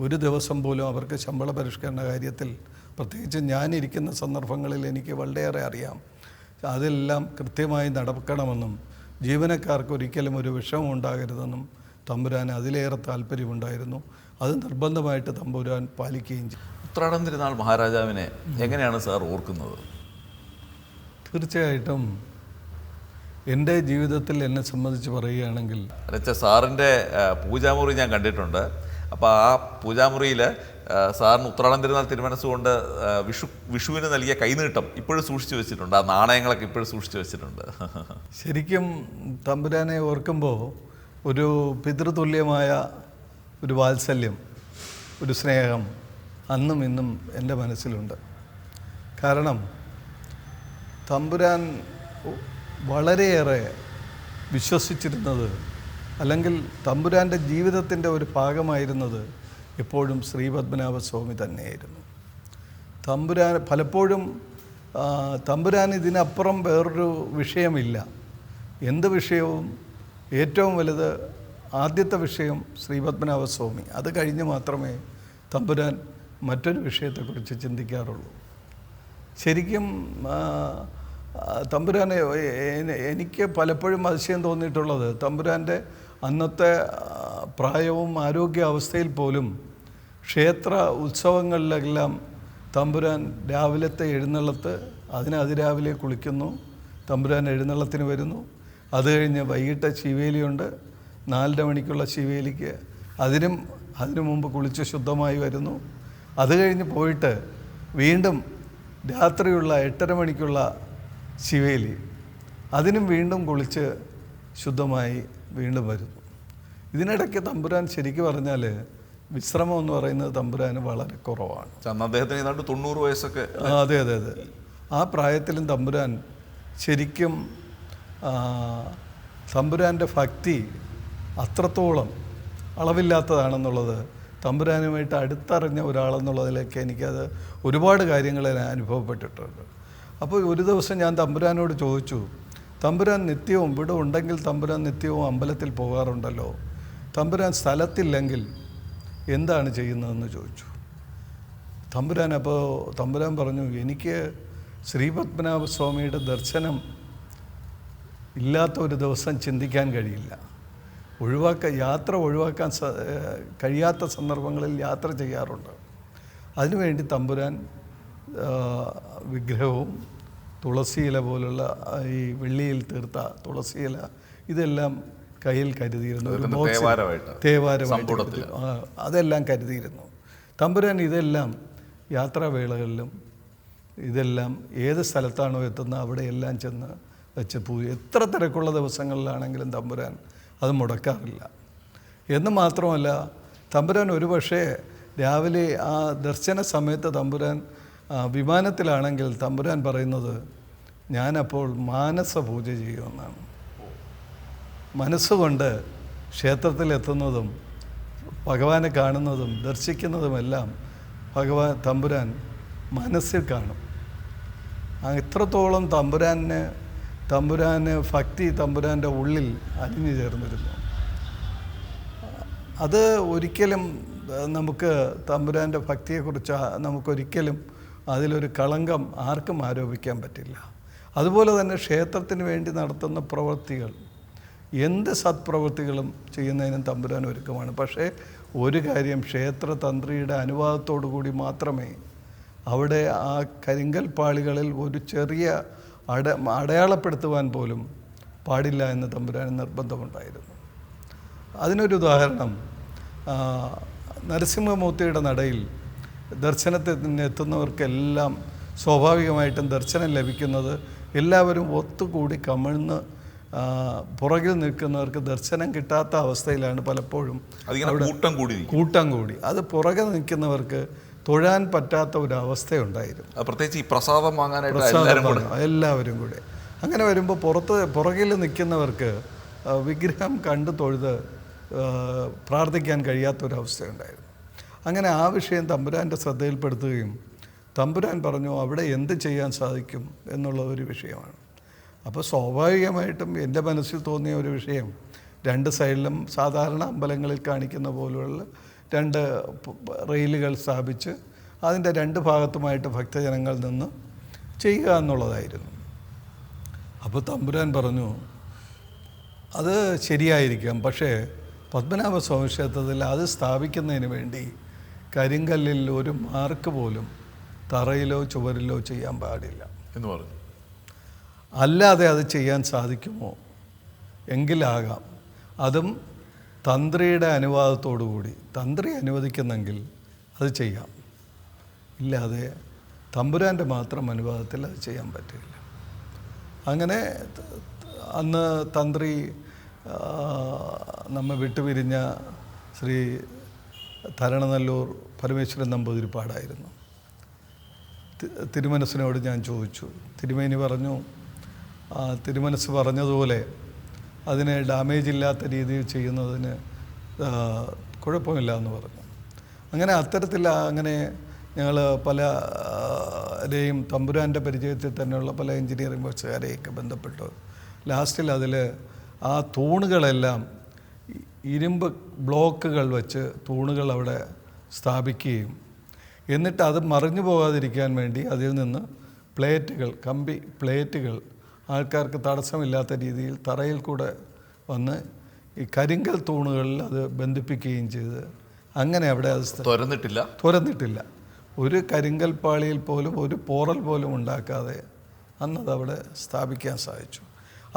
ഒരു ദിവസം പോലും അവർക്ക് ശമ്പള പരിഷ്കരണ കാര്യത്തിൽ, പ്രത്യേകിച്ച് ഞാനിരിക്കുന്ന സന്ദർഭങ്ങളിൽ എനിക്ക് വളരെയേറെ അറിയാം, അതെല്ലാം കൃത്യമായി നടക്കണമെന്നും ജീവനക്കാർക്ക് ഒരിക്കലും ഒരു വിഷമം ഉണ്ടാകരുതെന്നും തമ്പുരാൻ അതിലേറെ താല്പര്യമുണ്ടായിരുന്നു. അത് നിർബന്ധമായിട്ട് തമ്പുരാൻ പാലിക്കുകയും ചെയ്തു. ഉത്രാടം തിരുനാൾ മഹാരാജാവിനെ എങ്ങനെയാണ് സാർ ഓർക്കുന്നത്? തീർച്ചയായിട്ടും എൻ്റെ ജീവിതത്തിൽ എന്നെ സംബന്ധിച്ച് പറയുകയാണെങ്കിൽ സാറിൻ്റെ പൂജാമുറി ഞാൻ കണ്ടിട്ടുണ്ട്. അപ്പോൾ ആ പൂജാമുറിയിൽ സാറിന് ഉത്രാടം തിരുനാൾ തിരുമനസ്സുകൊണ്ട് വിഷുവിന് നൽകിയ കൈനീട്ടം ഇപ്പോഴും സൂക്ഷിച്ചു വെച്ചിട്ടുണ്ട്. ആ നാണയങ്ങളൊക്കെ ഇപ്പോഴും സൂക്ഷിച്ചു വെച്ചിട്ടുണ്ട്. ശരിക്കും തമ്പുരാനെ ഓർക്കുമ്പോൾ ഒരു പിതൃതുല്യമായ ഒരു വാത്സല്യം, ഒരു സ്നേഹം അന്നും ഇന്നും എൻ്റെ മനസ്സിലുണ്ട്. കാരണം തമ്പുരാൻ വളരെയേറെ വിശ്വസിച്ചിരുന്നത്, അല്ലെങ്കിൽ തമ്പുരാൻ്റെ ജീവിതത്തിൻ്റെ ഒരു ഭാഗമായിരുന്നത് എപ്പോഴും ശ്രീപത്മനാഭസ്വാമി തന്നെയായിരുന്നു. തമ്പുരാൻ പലപ്പോഴും തമ്പുരാൻ ഇതിനപ്പുറം വേറൊരു വിഷയമില്ല. എന്ത് വിഷയവും ഏറ്റവും വലുത് ആദ്യത്തെ വിഷയം ശ്രീപത്മനാഭസ്വാമി. അത് കഴിഞ്ഞ് മാത്രമേ തമ്പുരാൻ മറ്റൊരു വിഷയത്തെക്കുറിച്ച് ചിന്തിക്കാറുള്ളൂ. ശരിക്കും തമ്പുരാനെ എനിക്ക് പലപ്പോഴും അതിശയം തോന്നിയിട്ടുള്ളത്, തമ്പുരാൻ്റെ അന്നത്തെ പ്രായവും ആരോഗ്യാവസ്ഥയിൽ പോലും ക്ഷേത്ര ഉത്സവങ്ങളിലെല്ലാം തമ്പുരാൻ രാവിലത്തെ എഴുന്നള്ളത്ത്, അതിരാവിലെ കുളിക്കുന്നു, തമ്പുരാൻ എഴുന്നള്ളത്തിന് വരുന്നു. അത് കഴിഞ്ഞ് വൈകിട്ട് ശിവേലിയുണ്ട്, 4:30 മണിക്കുള്ള ശിവേലിക്ക് അതിനു മുമ്പ് കുളിച്ച് ശുദ്ധമായി വരുന്നു. അത് കഴിഞ്ഞ് പോയിട്ട് വീണ്ടും രാത്രിയുള്ള 8:30 മണിക്കുള്ള ശിവേലി, അതിനും വീണ്ടും കുളിച്ച് ശുദ്ധമായി വീണ്ടും വരുന്നു. ഇതിനിടയ്ക്ക് തമ്പുരാൻ ശരിക്കും പറഞ്ഞാൽ വിശ്രമം എന്ന് പറയുന്നത് തമ്പുരാന് വളരെ കുറവാണ്. അദ്ദേഹത്തിന് ഏതാണ്ട് 90 വയസ്സൊക്കെ. അതെ അതെ അതെ. ആ പ്രായത്തിലും തമ്പുരാൻ ശരിക്കും തമ്പുരാൻ്റെ ഭക്തി അത്രത്തോളം അളവില്ലാത്തതാണെന്നുള്ളത് തമ്പുരാനുമായിട്ട് അടുത്തറിഞ്ഞ ഒരാളെന്നുള്ളതിലേക്ക് എനിക്കത് ഒരുപാട് കാര്യങ്ങൾ അനുഭവപ്പെട്ടിട്ടുണ്ട്. അപ്പോൾ ഒരു ദിവസം ഞാൻ തമ്പുരാനോട് ചോദിച്ചു, തമ്പുരാൻ നിത്യവും ഇവിടെ ഉണ്ടെങ്കിൽ തമ്പുരാൻ നിത്യവും അമ്പലത്തിൽ പോകാറുണ്ടല്ലോ, തമ്പുരാൻ സ്ഥലത്തില്ലെങ്കിൽ എന്താണ് ചെയ്യുന്നതെന്ന് ചോദിച്ചു. തമ്പുരാൻ പറഞ്ഞു, എനിക്ക് ശ്രീപത്മനാഭസ്വാമിയുടെ ദർശനം ഇല്ലാത്ത ഒരു ദിവസം ചിന്തിക്കാൻ കഴിയില്ല. യാത്ര ഒഴിവാക്കാൻ കഴിയാത്ത സന്ദർഭങ്ങളിൽ യാത്ര ചെയ്യാറുണ്ട്. അതിനുവേണ്ടി തമ്പുരാൻ വിഗ്രഹവും തുളസിയില പോലുള്ള ഈ വെള്ളിയിൽ തീർത്ത തുളസിയില ഇതെല്ലാം കയ്യിൽ കരുതിയിരുന്നു. ഒരു തേവാരമായിട്ട് അതെല്ലാം കരുതിയിരുന്നു. തമ്പുരാൻ ഇതെല്ലാം യാത്രാവേളകളിലും ഇതെല്ലാം ഏത് സ്ഥലത്താണോ എത്തുന്നത് അവിടെയെല്ലാം ചെന്ന് വെച്ച് പൂജ, എത്ര തിരക്കുള്ള ദിവസങ്ങളിലാണെങ്കിലും തമ്പുരാൻ അത് മുടക്കാറില്ല. എന്ന് മാത്രമല്ല, തമ്പുരാൻ ഒരുപക്ഷെ രാവിലെ ആ ദർശന സമയത്ത് തമ്പുരാൻ വിമാനത്തിലാണെങ്കിൽ തമ്പുരാൻ പറയുന്നത്, ഞാനപ്പോൾ മാനസ പൂജ ചെയ്യുമെന്നാണ്. മനസ്സുകൊണ്ട് ക്ഷേത്രത്തിലെത്തുന്നതും ഭഗവാനെ കാണുന്നതും ദർശിക്കുന്നതുമെല്ലാം തമ്പുരാൻ മനസ്സിൽ കാണും. എത്രത്തോളം തമ്പുരാന് ഭക്തി തമ്പുരാൻ്റെ ഉള്ളിൽ അലിഞ്ഞു ചേർന്നിരുന്നു. അത് ഒരിക്കലും നമുക്ക് തമ്പുരാൻ്റെ ഭക്തിയെക്കുറിച്ച് നമുക്കൊരിക്കലും അതിലൊരു കളങ്കം ആർക്കും ആരോപിക്കാൻ പറ്റില്ല. അതുപോലെ തന്നെ ക്ഷേത്രത്തിന് വേണ്ടി നടത്തുന്ന പ്രവൃത്തികൾ, എന്ത് സത്പ്രവൃത്തികളും ചെയ്യുന്നതിനും തമ്പുരാൻ ഒരുക്കമാണ്. പക്ഷേ ഒരു കാര്യം, ക്ഷേത്രതന്ത്രിയുടെ അനുവാദത്തോടു കൂടി മാത്രമേ അവിടെ ആ കരിങ്കൽ പാളികളിൽ ഒരു ചെറിയ അടയാളപ്പെടുത്തുവാൻ പോലും പാടില്ല എന്ന് തമ്പുരാന് നിർബന്ധമുണ്ടായിരുന്നു. അതിനൊരു ഉദാഹരണം, നരസിംഹമൂർത്തിയുടെ നടയിൽ ദർശനത്തിന് എത്തുന്നവർക്കെല്ലാം സ്വാഭാവികമായിട്ടും ദർശനം ലഭിക്കുന്നത് എല്ലാവരും ഒത്തുകൂടി കമിഴ്ന്ന് പുറകിൽ നിൽക്കുന്നവർക്ക് ദർശനം കിട്ടാത്ത അവസ്ഥയിലാണ് പലപ്പോഴും കൂട്ടം കൂടി. അത് പുറകെ നിൽക്കുന്നവർക്ക് തൊഴാൻ പറ്റാത്ത ഒരു അവസ്ഥയുണ്ടായിരുന്നു. പ്രത്യേകിച്ച് ഈ പ്രസാദം വാങ്ങാനായിട്ട് എല്ലാവരും കൂടെ. അങ്ങനെ വരുമ്പോൾ പുറകിൽ നിൽക്കുന്നവർക്ക് വിഗ്രഹം കണ്ടു തൊഴുത് പ്രാർത്ഥിക്കാൻ കഴിയാത്തൊരവസ്ഥയുണ്ടായിരുന്നു. അങ്ങനെ ആ വിഷയം തമ്പുരാൻ്റെ ശ്രദ്ധയിൽപ്പെടുത്തുകയും തമ്പുരാൻ പറഞ്ഞു, അവിടെ എന്ത് ചെയ്യാൻ സാധിക്കും എന്നുള്ള ഒരു വിഷയമാണ്. അപ്പോൾ സ്വാഭാവികമായിട്ടും എൻ്റെ മനസ്സിൽ തോന്നിയ ഒരു വിഷയം, 2 സൈഡിലും സാധാരണ അമ്പലങ്ങളിൽ കാണിക്കുന്ന പോലുള്ള 2 റെയിലുകൾ സ്ഥാപിച്ച് അതിൻ്റെ 2 ഭാഗത്തുമായിട്ട് ഭക്തജനങ്ങൾ നിന്ന് ചെയ്യുക എന്നുള്ളതായിരുന്നു. അപ്പോൾ തമ്പുരാൻ പറഞ്ഞു, അത് ശരിയായിരിക്കാം, പക്ഷേ പത്മനാഭസ്വാമി ക്ഷേത്രത്തിൽ അത് സ്ഥാപിക്കുന്നതിന് വേണ്ടി കരിങ്കല്ലിൽ ഒരു മാർക്ക് പോലും തറയിലോ ചുവരിലോ ചെയ്യാൻ പാടില്ല എന്ന് പറഞ്ഞു. അല്ലാതെ അത് ചെയ്യാൻ സാധിക്കുമോ? എങ്കിലാകാം. അതും തന്ത്രിയുടെ അനുവാദത്തോടു കൂടി. തന്ത്രി അനുവദിക്കുന്നെങ്കിൽ അത് ചെയ്യാം, ഇല്ലാതെ തമ്പുരാൻ്റെ മാത്രം അനുവാദത്തിൽ അത് ചെയ്യാൻ പറ്റില്ല. അങ്ങനെ അന്ന് തന്ത്രി നമ്മെ വിട്ടുപിരിഞ്ഞ ശ്രീ തരണനല്ലൂർ പരമേശ്വരൻ നമ്പൂതിരിപ്പാടായിരുന്നു. തിരുമനസ്സിനോട് ഞാൻ ചോദിച്ചു. തിരുമേനി പറഞ്ഞു, തിരുമനസ് പറഞ്ഞതുപോലെ അതിനെ ഡാമേജ് ഇല്ലാത്ത രീതിയിൽ ചെയ്യുന്നതിന് കുഴപ്പമില്ല എന്ന് പറഞ്ഞു. അങ്ങനെ ഞങ്ങൾ പലരെയും തമ്പുരാൻ്റെ പരിചയത്തിൽ തന്നെയുള്ള പല എഞ്ചിനീയറിംഗ് ബസ്സുകാരെയൊക്കെ ബന്ധപ്പെട്ടു. ലാസ്റ്റിൽ അതിൽ ആ തൂണുകളെല്ലാം ഇരുമ്പ് ബ്ലോക്കുകൾ വെച്ച് തൂണുകൾ അവിടെ സ്ഥാപിക്കുകയും എന്നിട്ട് അത് മറിഞ്ഞു പോകാതിരിക്കാൻ വേണ്ടി അതിൽ നിന്ന് പ്ലേറ്റുകൾ, കമ്പി പ്ലേറ്റുകൾ ആൾക്കാർക്ക് തടസ്സമില്ലാത്ത രീതിയിൽ തറയിൽ കൂടെ വന്ന് ഈ കരിങ്കൽ തൂണുകളിൽ അത് ബന്ധിപ്പിക്കുകയും ചെയ്ത് അങ്ങനെ അവിടെ അത് തുറന്നിട്ടില്ല. ഒരു കരിങ്കൽ പാളിയിൽ പോലും ഒരു പോറൽ പോലും ഉണ്ടാക്കാതെ അന്നത് സ്ഥാപിക്കാൻ സാധിച്ചു.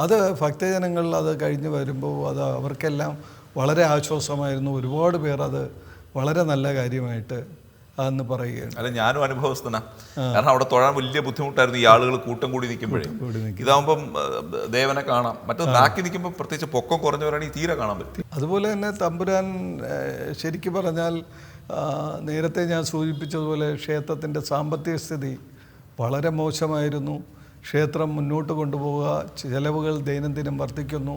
അത് ഭക്തജനങ്ങൾ അത് കഴിഞ്ഞ് വരുമ്പോൾ അത് അവർക്കെല്ലാം വളരെ ആശ്വാസമായിരുന്നു. ഒരുപാട് പേർ അത് വളരെ നല്ല കാര്യമായിട്ട് അതെന്ന് പറയുകയാണ്. അല്ല, ഞാനും അനുഭവസ്ഥനാണ്. കാരണം അവിടെ തൊഴാൻ വലിയ ബുദ്ധിമുട്ടായിരുന്നു ഈ ആളുകൾ കൂട്ടം കൂടി നിൽക്കുമ്പോഴേ. ഇതാകുമ്പം ദേവനെ കാണാം. മറ്റേ ബാക്കി നിൽക്കുമ്പോൾ പ്രത്യേകിച്ച് പൊക്കം കുറഞ്ഞവരാണെങ്കിൽ തീരെ കാണാൻ പറ്റും. അതുപോലെ തന്നെ തമ്പുരാൻ ശരിക്കും പറഞ്ഞാൽ നേരത്തെ ഞാൻ സൂചിപ്പിച്ചതുപോലെ ക്ഷേത്രത്തിൻ്റെ സാമ്പത്തിക സ്ഥിതി വളരെ മോശമായിരുന്നു. ക്ഷേത്രം മുന്നോട്ട് കൊണ്ടുപോവുക, ചെലവുകൾ ദൈനംദിനം വർദ്ധിക്കുന്നു,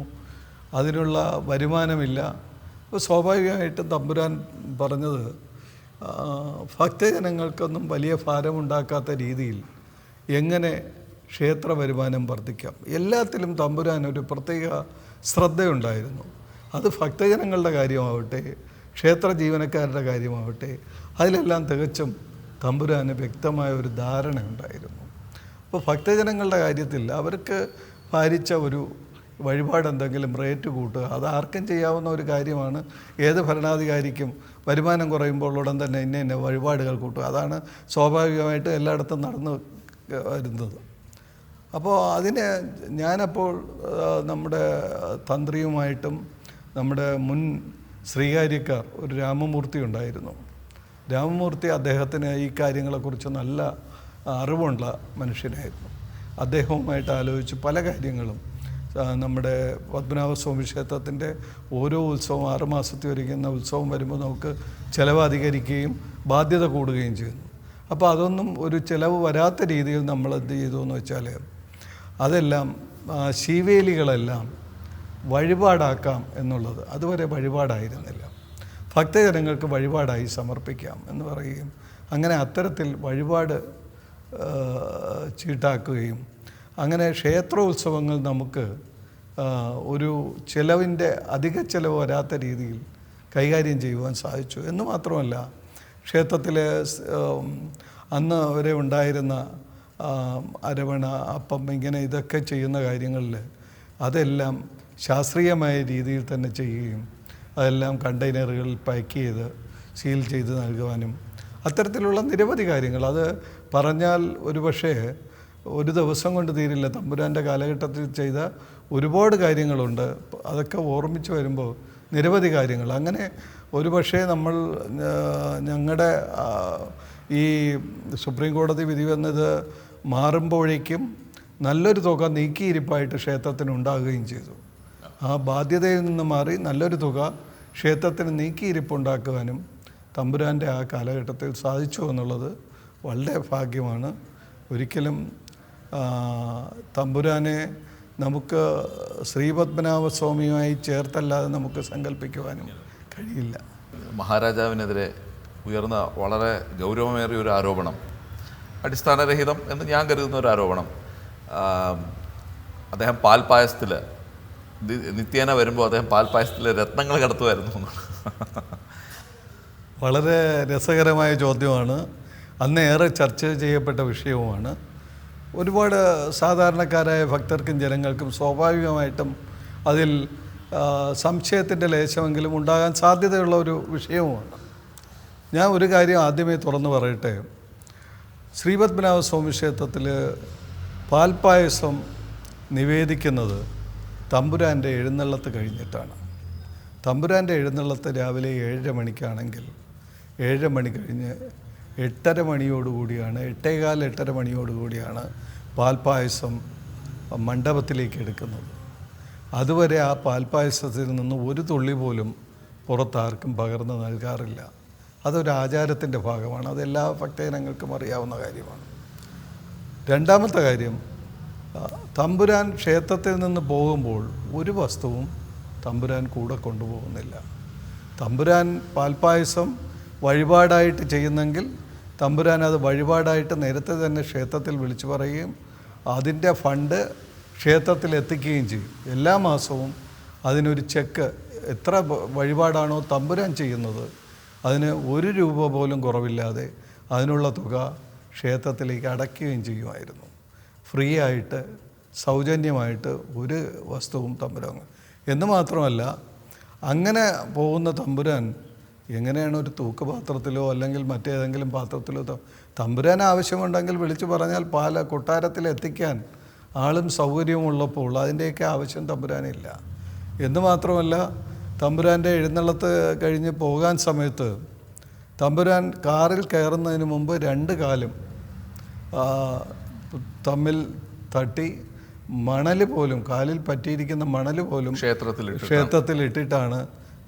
അതിനുള്ള വരുമാനമില്ല. അപ്പോൾ സ്വാഭാവികമായിട്ടും തമ്പുരാൻ പറഞ്ഞത് ഭക്തജനങ്ങൾക്കൊന്നും വലിയ ഭാരമുണ്ടാക്കാത്ത രീതിയിൽ എങ്ങനെ ക്ഷേത്ര വരുമാനം വർദ്ധിക്കാം, എല്ലാത്തിലും തമ്പുരാൻ ഒരു പ്രത്യേക ശ്രദ്ധയുണ്ടായിരുന്നു. അത് ഭക്തജനങ്ങളുടെ കാര്യമാവട്ടെ, ക്ഷേത്ര ജീവനക്കാരുടെ കാര്യമാവട്ടെ, അതിലെല്ലാം തികച്ചും തമ്പുരാന് വ്യക്തമായ ഒരു ധാരണയുണ്ടായിരുന്നു. അപ്പോൾ ഭക്തജനങ്ങളുടെ കാര്യത്തിൽ അവർക്ക് ഭാരിച്ച ഒരു വഴിപാട് എന്തെങ്കിലും റേറ്റ് കൂട്ടുക, അത് ആർക്കും ചെയ്യാവുന്ന ഒരു കാര്യമാണ്. ഏത് ഭരണാധികാരിക്കും വരുമാനം കുറയുമ്പോൾ ഉടൻ തന്നെ ഇന്ന വഴിപാടുകൾ കൂട്ടുക, അതാണ് സ്വാഭാവികമായിട്ട് എല്ലായിടത്തും നടന്നു വരുന്നത്. അപ്പോൾ അതിന് ഞാനപ്പോൾ നമ്മുടെ തന്ത്രിയുമായിട്ടും നമ്മുടെ മുൻ ശ്രീകാര്യക്കാർ ഒരു രാമമൂർത്തി ഉണ്ടായിരുന്നു. രാമമൂർത്തി അദ്ദേഹത്തിന് ഈ കാര്യങ്ങളെക്കുറിച്ച് നല്ല അറിവുള്ള മനുഷ്യനായിരുന്നു. അദ്ദേഹവുമായിട്ട് ആലോചിച്ച് പല കാര്യങ്ങളും നമ്മുടെ പത്മനാഭസ്വാമി ക്ഷേത്രത്തിൻ്റെ ഓരോ ഉത്സവം 6 മാസത്തിൽ ഒരുക്കുന്ന ഉത്സവം വരുമ്പോൾ നമുക്ക് ചിലവ് അധികരിക്കുകയും ബാധ്യത കൂടുകയും ചെയ്യുന്നു. അപ്പോൾ അതൊന്നും ഒരു ചിലവ് വരാത്ത രീതിയിൽ നമ്മൾ എന്ത് ചെയ്തു എന്ന് വെച്ചാൽ അതെല്ലാം ശീവേലികളെല്ലാം വഴിപാടാക്കാം എന്നുള്ളത് അതുവരെ വഴിപാടായിരുന്നില്ല. ഭക്തജനങ്ങൾക്ക് വഴിപാടായി സമർപ്പിക്കാം എന്ന് പറയുകയും അങ്ങനെ അത്തരത്തിൽ വഴിപാട് ചീട്ടാക്കുകയും അങ്ങനെ ക്ഷേത്രോത്സവങ്ങൾ നമുക്ക് ഒരു ചിലവിൻ്റെ അധിക ചിലവ് വരാത്ത രീതിയിൽ കൈകാര്യം ചെയ്യുവാൻ സാധിച്ചു. എന്ന് മാത്രമല്ല, ക്ഷേത്രത്തിലെ അന്ന് വരെ ഉണ്ടായിരുന്ന അരവണ, അപ്പം, ഇങ്ങനെ ഇതൊക്കെ ചെയ്യുന്ന കാര്യങ്ങളിൽ അതെല്ലാം ശാസ്ത്രീയമായ രീതിയിൽ തന്നെ ചെയ്യുകയും അതെല്ലാം കണ്ടെയ്നറുകളിൽ പാക്ക് ചെയ്ത് സീൽ ചെയ്ത് നൽകുവാനും അത്തരത്തിലുള്ള നിരവധി കാര്യങ്ങൾ, അത് പറഞ്ഞാൽ ഒരുപക്ഷേ ഒരു ദിവസം കൊണ്ട് തീരില്ല. തമ്പുരാൻ്റെ കാലഘട്ടത്തിൽ ചെയ്ത ഒരുപാട് കാര്യങ്ങളുണ്ട്. അതൊക്കെ ഓർമ്മിച്ച് വരുമ്പോൾ നിരവധി കാര്യങ്ങൾ. അങ്ങനെ ഒരുപക്ഷേ നമ്മൾ ഞങ്ങളുടെ ഈ സുപ്രീം കോടതി വിധി വന്നത് മാറുമ്പോഴേക്കും നല്ലൊരു തുക നീക്കിയിരിപ്പായിട്ട് ക്ഷേത്രത്തിന് ഉണ്ടാകുകയും ചെയ്തു. ആ ബാധ്യതയിൽ നിന്ന് മാറി നല്ലൊരു തുക ക്ഷേത്രത്തിന് നീക്കിയിരിപ്പുണ്ടാക്കുവാനും തമ്പുരാൻ്റെ ആ കാലഘട്ടത്തിൽ സാധിച്ചു എന്നുള്ളത് വളരെ ഭാഗ്യമാണ്. ഒരിക്കലും തമ്പുരാനെ നമുക്ക് ശ്രീപത്മനാഭസ്വാമിയുമായി ചേർത്തല്ലാതെ നമുക്ക് സങ്കല്പിക്കുവാനും കഴിയില്ല. മഹാരാജാവിനെതിരെ ഉയർന്ന വളരെ ഗൗരവമേറിയ ഒരു ആരോപണം, അടിസ്ഥാനരഹിതം എന്ന് ഞാൻ കരുതുന്ന ഒരു ആരോപണം, അദ്ദേഹം പാൽപ്പായസത്തിൽ നിത്യേന വരുമ്പോൾ അദ്ദേഹം പാൽപ്പായസത്തിൽ രത്നങ്ങൾ കടത്തുമായിരുന്നു. വളരെ രസകരമായ ചോദ്യമാണ്. അന്ന് ഏറെ ചർച്ച ചെയ്യപ്പെട്ട വിഷയവുമാണ്. ഒരുപാട് സാധാരണക്കാരായ ഭക്തർക്കും ജനങ്ങൾക്കും സ്വാഭാവികമായിട്ടും അതിൽ സംശയത്തിൻ്റെ ലേശമെങ്കിലും ഉണ്ടാകാൻ സാധ്യതയുള്ള ഒരു വിഷയവുമാണ്. ഞാൻ ഒരു കാര്യം ആദ്യമേ തുറന്നു പറയട്ടെ. ശ്രീപത്മനാഭസ്വാമി ക്ഷേത്രത്തിൽ പാൽപ്പായസം നിവേദിക്കുന്നത് തമ്പുരാൻ്റെ എഴുന്നള്ളത്ത് കഴിഞ്ഞിട്ടാണ്. തമ്പുരാൻ്റെ എഴുന്നള്ളത്ത് രാവിലെ 7:30 മണിക്കാണെങ്കിൽ 7 മണി കഴിഞ്ഞ് 8:30 മണിയോടുകൂടിയാണ്, 8:15 മണിയോടുകൂടിയാണ് പാൽപ്പായസം മണ്ഡപത്തിലേക്ക് എടുക്കുന്നത്. അതുവരെ ആ പാൽപ്പായസത്തിൽ നിന്ന് ഒരു തുള്ളി പോലും പുറത്താർക്കും പകർന്ന് നൽകാറില്ല. അതൊരു ആചാരത്തിൻ്റെ ഭാഗമാണ്. അതെല്ലാ ഭക്തജനങ്ങൾക്കും അറിയാവുന്ന കാര്യമാണ്. രണ്ടാമത്തെ കാര്യം, തമ്പുരാൻ ക്ഷേത്രത്തിൽ നിന്ന് പോകുമ്പോൾ ഒരു വസ്തുവും തമ്പുരാൻ കൂടെ കൊണ്ടുപോകുന്നില്ല. തമ്പുരാൻ പാൽപ്പായസം വഴിപാടായിട്ട് ചെയ്യുന്നെങ്കിൽ തമ്പുരാൻ അത് വഴിപാടായിട്ട് നേരത്തെ തന്നെ ക്ഷേത്രത്തിൽ വിളിച്ചു പറയുകയും അതിൻ്റെ ഫണ്ട് ക്ഷേത്രത്തിൽ എത്തിക്കുകയും ചെയ്യും. എല്ലാ മാസവും അതിനൊരു ചെക്ക്, എത്ര വഴിപാടാണോ തമ്പുരാൻ ചെയ്യുന്നത് അതിന് 1 രൂപ പോലും കുറവില്ലാതെ അതിനുള്ള തുക ക്ഷേത്രത്തിലേക്ക് അടയ്ക്കുകയും ചെയ്യുമായിരുന്നു. ഫ്രീ ആയിട്ട്, സൗജന്യമായിട്ട് ഒരു വസ്തുവും തമ്പുരാൻ. എന്ന് മാത്രമല്ല, അങ്ങനെ പോകുന്ന തമ്പുരാൻ എങ്ങനെയാണ് ഒരു തൂക്കുപാത്രത്തിലോ അല്ലെങ്കിൽ മറ്റേതെങ്കിലും പാത്രത്തിലോ തമ്പുരാൻ ആവശ്യമുണ്ടെങ്കിൽ വിളിച്ചു പറഞ്ഞാൽ കൊട്ടാരത്തിൽ എത്തിക്കാൻ ആളും സൗകര്യവും ഉള്ളപ്പോൾ അതിൻ്റെയൊക്കെ ആവശ്യം തമ്പുരാനില്ല. എന്ന് മാത്രമല്ല, തമ്പുരാൻ്റെ എഴുന്നള്ളത്ത് കഴിഞ്ഞ് പോകാൻ സമയത്ത് തമ്പുരാൻ കാറിൽ കയറുന്നതിന് മുമ്പ് 2 കാലും തമ്മിൽ തട്ടി മണൽ പോലും, കാലിൽ പറ്റിയിരിക്കുന്ന മണൽ പോലും ക്ഷേത്രത്തിൽ ഇട്ടിട്ടാണ്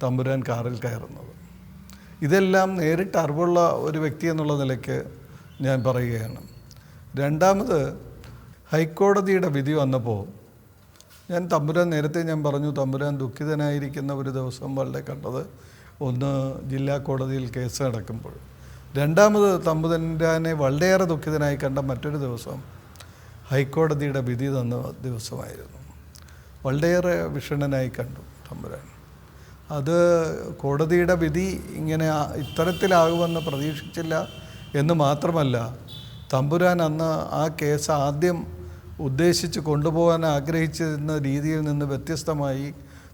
തമ്പുരാൻ കാറിൽ കയറുന്നത്. ഇതെല്ലാം നേരിട്ട് അറിവുള്ള ഒരു വ്യക്തി എന്നുള്ള നിലയ്ക്ക് ഞാൻ പറയുകയാണ്. രണ്ടാമത്, ഹൈക്കോടതിയുടെ വിധി വന്നപ്പോൾ തമ്പുരാൻ നേരത്തെ ഞാൻ പറഞ്ഞു, തമ്പുരാൻ ദുഃഖിതനായിരിക്കുന്ന ഒരു ദിവസം വളരെ കണ്ടത് ഒന്ന് ജില്ലാ കോടതിയിൽ കേസ് നടക്കുമ്പോൾ. രണ്ടാമത് തമ്പുരാനെ വളരെയേറെ ദുഃഖിതനായി കണ്ട മറ്റൊരു ദിവസം ഹൈക്കോടതിയുടെ വിധി തന്ന ദിവസമായിരുന്നു. വളരെയേറെ വിഷണ്ണനായി കണ്ടു തമ്പുരാൻ. അത് കോടതിയുടെ വിധി ഇങ്ങനെ ഇത്തരത്തിലാകുമെന്ന് പ്രതീക്ഷിച്ചില്ല എന്ന് മാത്രമല്ല, തമ്പുരാൻ അന്ന് ആ കേസ് ആദ്യം ഉദ്ദേശിച്ച് കൊണ്ടുപോകാൻ ആഗ്രഹിച്ചിരുന്ന രീതിയിൽ നിന്ന് വ്യത്യസ്തമായി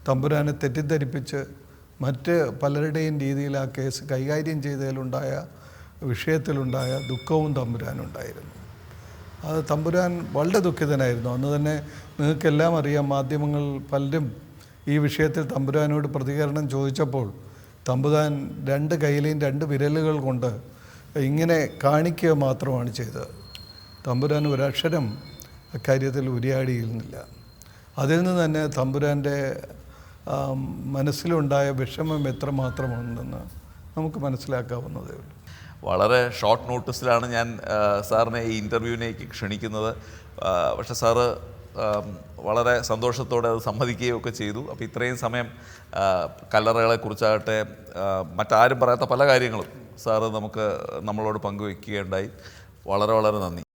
തമ്പുരാനെ തെറ്റിദ്ധരിപ്പിച്ച് മറ്റ് പലരുടെയും രീതിയിൽ ആ കേസ് കൈകാര്യം ചെയ്തതിലുണ്ടായ വിഷയത്തിലുണ്ടായ ദുഃഖവും തമ്പുരാനുണ്ടായിരുന്നു. അത് തമ്പുരാൻ വളരെ ദുഃഖിതനായിരുന്നു. അന്ന് തന്നെ നിങ്ങൾക്കെല്ലാം അറിയാം, മാധ്യമങ്ങൾ പലരും ഈ വിഷയത്തിൽ തമ്പുരാനോട് പ്രതികരണം ചോദിച്ചപ്പോൾ തമ്പുരാൻ 2 കൈയിലെയും 2 വിരലുകൾ കൊണ്ട് ഇങ്ങനെ കാണിക്കുക മാത്രമാണ് ചെയ്തത്. തമ്പുരാൻ ഒരക്ഷരം അക്കാര്യത്തിൽ ഉരിയാടിയിരുന്നില്ല. അതിൽ നിന്ന് തന്നെ തമ്പുരാൻ്റെ മനസ്സിലുണ്ടായ വിഷമം എത്രമാത്രമുണ്ടെന്ന് നമുക്ക് മനസ്സിലാക്കാവുന്നതേ ഉള്ളൂ. വളരെ ഷോർട്ട് നോട്ടീസിലാണ് ഞാൻ സാറിനെ ഈ ഇൻ്റർവ്യൂവിലേക്ക് ക്ഷണിക്കുന്നത്. പക്ഷേ സാറ് വളരെ സന്തോഷത്തോടെ അത് സമ്മതിക്കുകയൊക്കെ ചെയ്തു. അപ്പോൾ ഇത്രയും സമയം കല്ലറകളെക്കുറിച്ചാകട്ടെ മറ്റാരും പറയാത്ത പല കാര്യങ്ങളും സാറ് നമ്മളോട് പങ്കുവയ്ക്കുകയുണ്ടായി. വളരെ വളരെ നന്ദി.